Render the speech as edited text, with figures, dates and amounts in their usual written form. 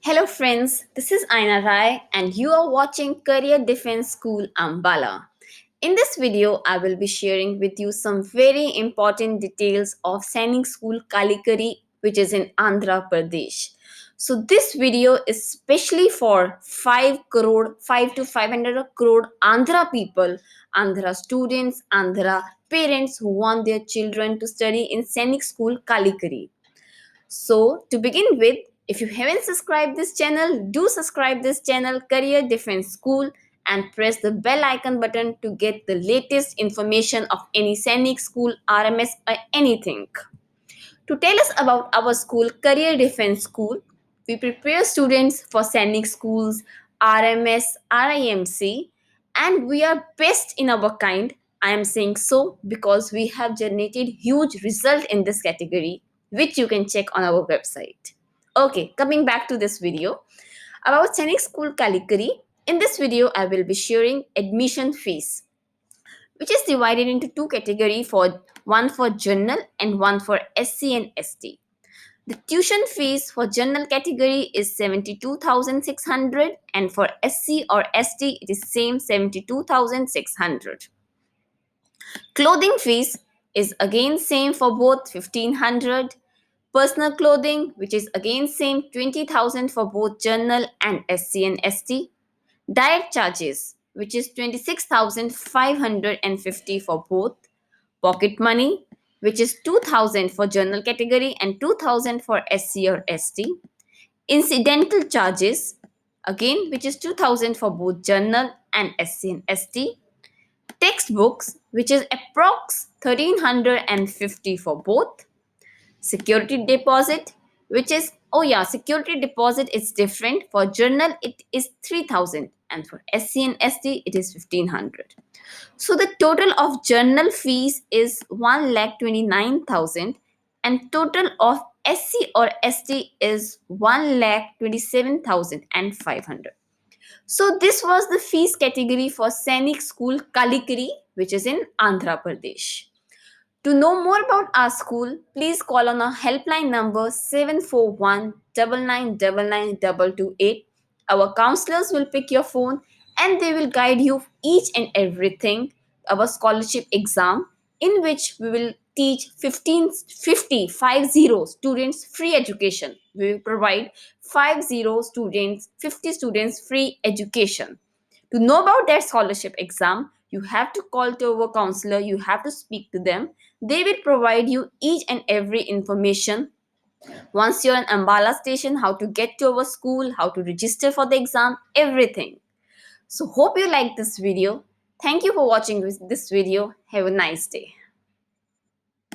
Hello friends, this is Aina Rai and you are watching Career Defense School Ambala. In this video, I will be sharing with you some very important details of Sainik School Kalikiri which is in Andhra Pradesh. So this video is specially for 5 to 500 crore Andhra people, Andhra students, Andhra parents who want their children to study in Sainik School Kalikiri. So, to begin with, if you haven't subscribed this channel, do subscribe this channel Career Defense School and press the bell icon button to get the latest information of any Sainik School, RMS or anything. To tell us about our school, Career Defense School, we prepare students for Sainik Schools, RMS, RIMC, and we are best in our kind. I am saying so because we have generated huge result in this category, which you can check on our website. Okay, coming back to this video about Sainik School Kalikari. In this video, I will be sharing admission fees, which is divided into two categories, for one for general and one for SC and ST. The tuition fees for general category is 72,600 and for SC or ST it is same 72,600. Clothing fees is again same for both 1,500. Personal clothing, which is again same 20,000 for both general and SC and ST. Diet charges, which is 26,550 for both. Pocket money, which is 2,000 for general category and 2,000 for SC or ST. Incidental charges, again, which is 2,000 for both general and SC and ST. Textbooks, which is approx 1,350 for both. Security deposit, which is, security deposit is different. For journal it is 3,000 and for SC and ST it is 1,500. So the total of journal fees is 1,29,000 and total of SC or ST is 1,27,500. So this was the fees category for Sainik School Kalikiri, which is in Andhra Pradesh. To know more about our school, please call on our helpline number 741 9999 Our counselors will pick your phone and they will guide you each and everything. Our scholarship exam, in which we will teach 50 students free education. We will provide 50 students free education. To know about that scholarship exam, you have to call to our counselor, you have to speak to them. They will provide you each and every information. Once you're in Ambala station, how to get to our school, how to register for the exam, everything. So hope you like this video. Thank you for watching this video. Have a nice day.